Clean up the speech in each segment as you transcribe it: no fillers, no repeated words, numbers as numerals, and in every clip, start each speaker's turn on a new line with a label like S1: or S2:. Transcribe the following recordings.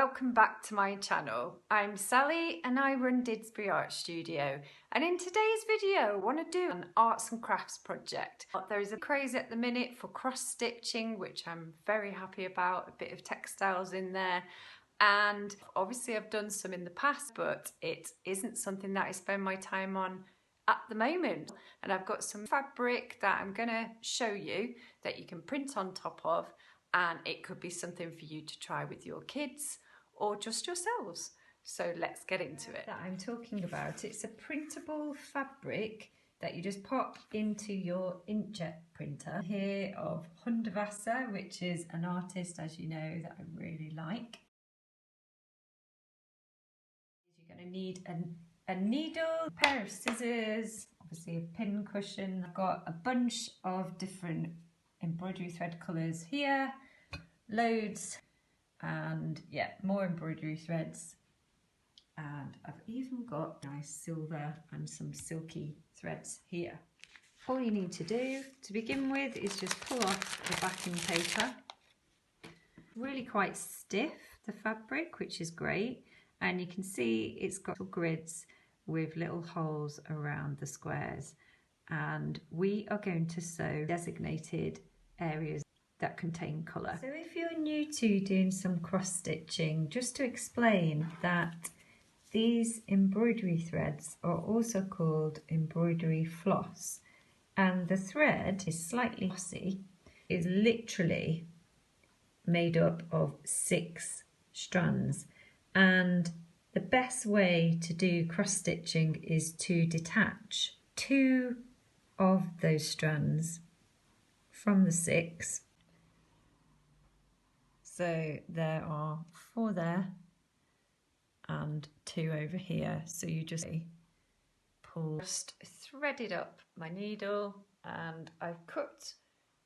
S1: welcome back to my channel. I'm Sally and I run Didsbury Art Studio, and in today's video I want to do an arts and crafts project. There is a craze at the minute for cross stitching, which I'm very happy about, a bit of textiles in there, and obviously I've done some in the past, but it isn't something that I spend my time on at the moment. And I've got some fabric that I'm going to show you that you can print on top of, and it could be something for you to try with your kids or just yourselves. So let's get into it. That I'm talking about, it's a printable fabric that you just pop into your inkjet printer here of Hundavasa, which is an artist, as you know, that I really like. You're going to need a needle, a pair of scissors, obviously a pin cushion. I've got a bunch of different embroidery thread colours here, loads, and yeah, more embroidery threads. And I've even got nice silver and some silky threads here. All you need to do to begin with is just pull off the backing paper. Really quite stiff, the fabric, which is great. And you can see it's got grids with little holes around the squares. And we are going to sew designated areas that contain colour. So if you're new to doing some cross stitching, just to explain that these embroidery threads are also called embroidery floss, and the thread is slightly glossy, is literally made up of 6 strands, and the best way to do cross stitching is to detach 2 of those strands from the 6. So there are 4 there and 2 over here. So you just pull, just threaded up my needle, and I've cut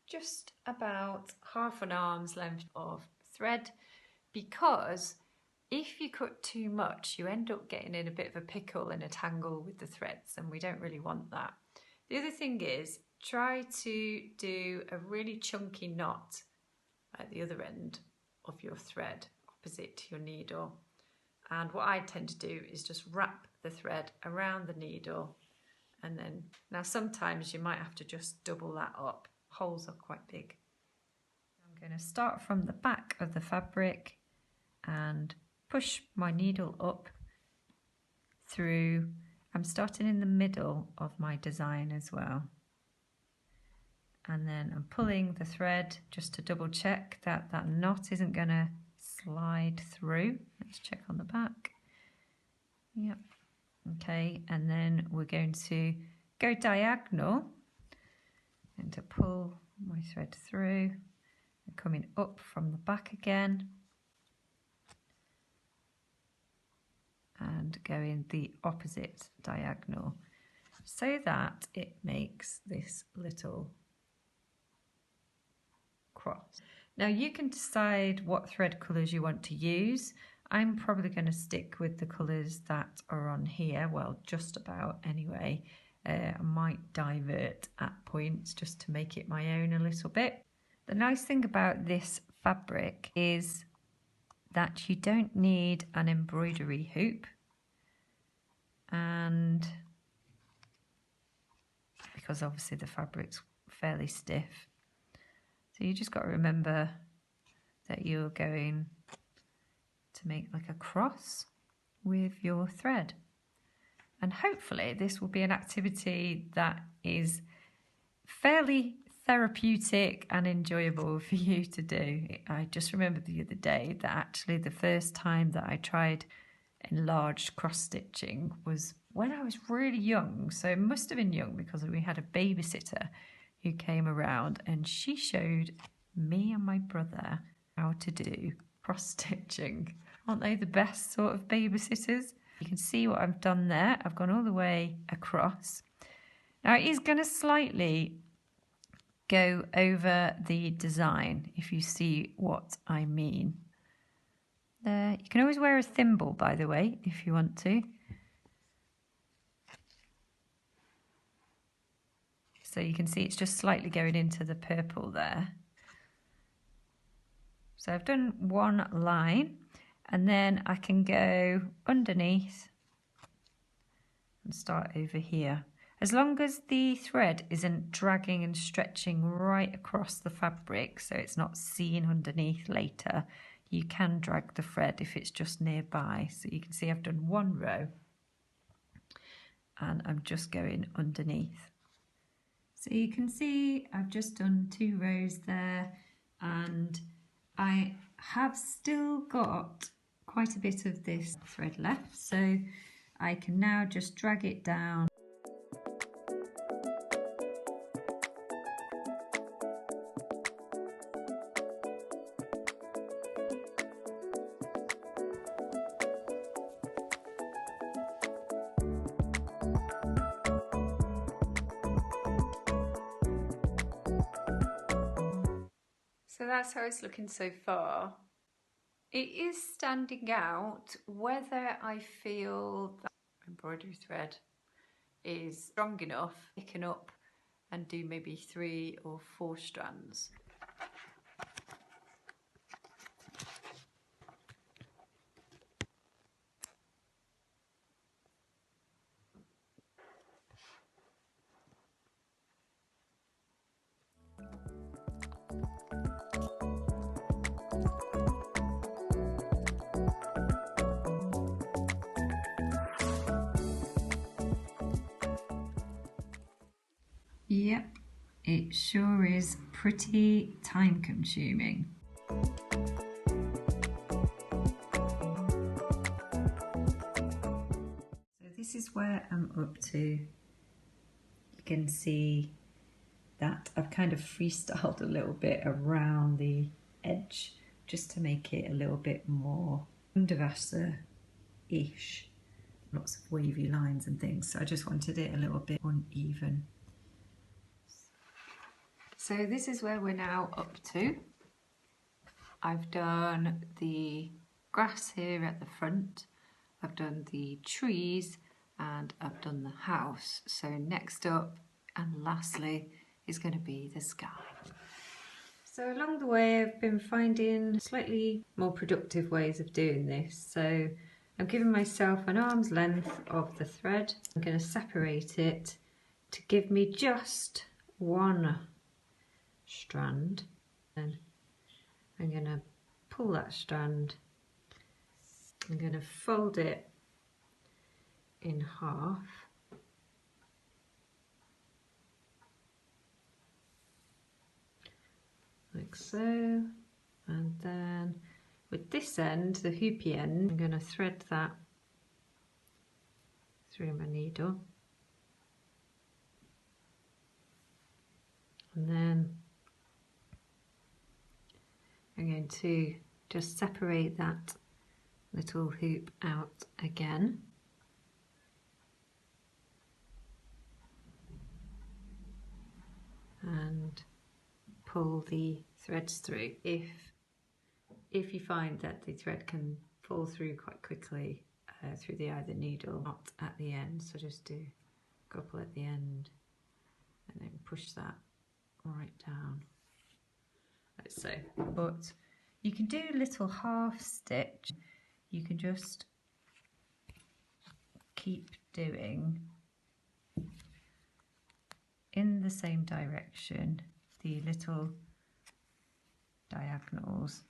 S1: just about half an arm's length of thread, because if you cut too much you end up getting in a bit of a pickle and a tangle with the threads, and we don't really want that. The other thing is, try to do a really chunky knot at the other end of your thread opposite to your needle. And what I tend to do is just wrap the thread around the needle, and then, now sometimes you might have to just double that up. Holes are quite big. I'm going to start from the back of the fabric and push my needle up through. I'm starting in the middle of my design as well. And then I'm pulling the thread just to double check that that knot isn't going to slide through. Let's check on the back. Yep. Okay, and then we're going to go diagonal and to pull my thread through and coming up from the back again and going the opposite diagonal, so that it makes this little cross. Now you can decide what thread colours you want to use. I'm probably going to stick with the colours that are on here, well, just about anyway. I might divert at points just to make it my own a little bit. The nice thing about this fabric is that you don't need an embroidery hoop, and because obviously the fabric's fairly stiff. So you just got to remember that you're going to make like a cross with your thread. And hopefully this will be an activity that is fairly therapeutic and enjoyable for you to do. I just remembered the other day that actually the first time that I tried enlarged cross stitching was when I was really young. So it must have been young because we had a babysitter who came around and she showed me and my brother how to do cross stitching. Aren't they the best sort of babysitters? You can see what I've done there. I've gone all the way across. Now it is going to slightly go over the design, if you see what I mean. There, you can always wear a thimble, by the way, if you want to. So you can see it's just slightly going into the purple there. So I've done one line, And then I can go underneath and start over here. As long as the thread isn't dragging and stretching right across the fabric so it's not seen underneath later, you can drag the thread if it's just nearby. So you can see I've done one row and I'm just going underneath. So you can see I've just done 2 rows there, and I have still got quite a bit of this thread left, so I can now just drag it down. So that's how it's looking so far. It is standing out whether I feel that embroidery thread is strong enough, picking up and do maybe 3 or 4 strands. Yep, it sure is pretty time consuming. So this is where I'm up to. You can see that I've kind of freestyled a little bit around the edge just to make it a little bit more Underwasser-ish. Lots of wavy lines and things, so I just wanted it a little bit uneven. So this is where we're now up to. I've done the grass here at the front, I've done the trees, and I've done the house. So next up and lastly is going to be the sky. So along the way I've been finding slightly more productive ways of doing this. So I'm giving myself an arm's length of the thread. I'm going to separate it to give me just one strand, and I'm going to pull that strand. I'm going to fold it in half, like so, and then with this end, the hoopy end, I'm going to thread that through my needle, and then I'm going to just separate that little hoop out again, and pull the threads through. If you find that the thread can fall through quite quickly through the AIDA needle, not at the end, so just do a couple at the end and then push that right down like so. But you can do a little half stitch. You can just keep doing in the same direction the little diagonals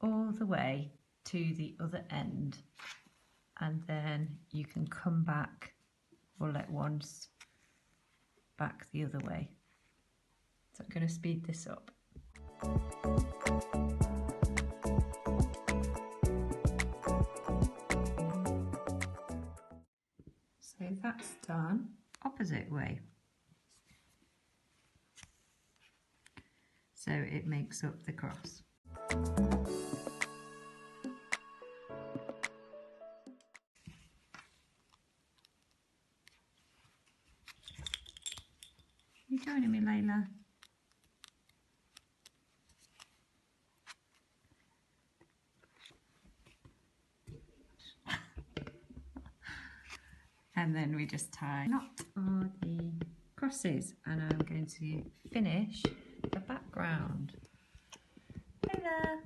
S1: all the way to the other end, and then you can come back all at once back the other way. So I'm going to speed this up. So that's done. Opposite way. So it makes up the cross. You joining me, Layla? And then we just tie knot on the crosses, and I'm going to finish the background. Hello.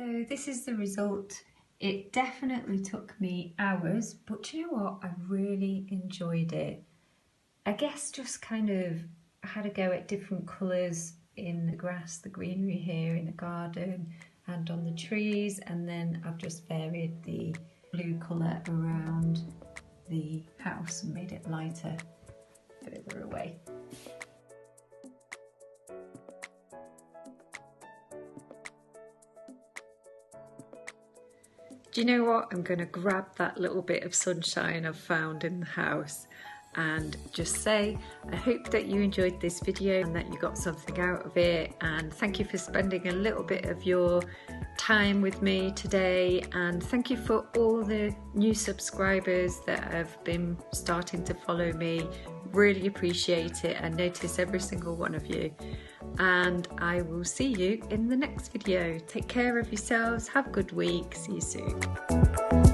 S1: So this is the result. It definitely took me hours, but do you know what? I really enjoyed it. I guess just kind of had a go at different colours in the grass, the greenery here in the garden and on the trees, and then I've just varied the blue colour around the house and made it lighter further away. Do you know what? I'm going to grab that little bit of sunshine I've found in the house and just say I hope that you enjoyed this video and that you got something out of it, and thank you for spending a little bit of your time with me today, and thank you for all the new subscribers that have been starting to follow me. Really appreciate it and notice every single one of you, and I will see you in the next video. Take care of yourselves, have a good week, see you soon.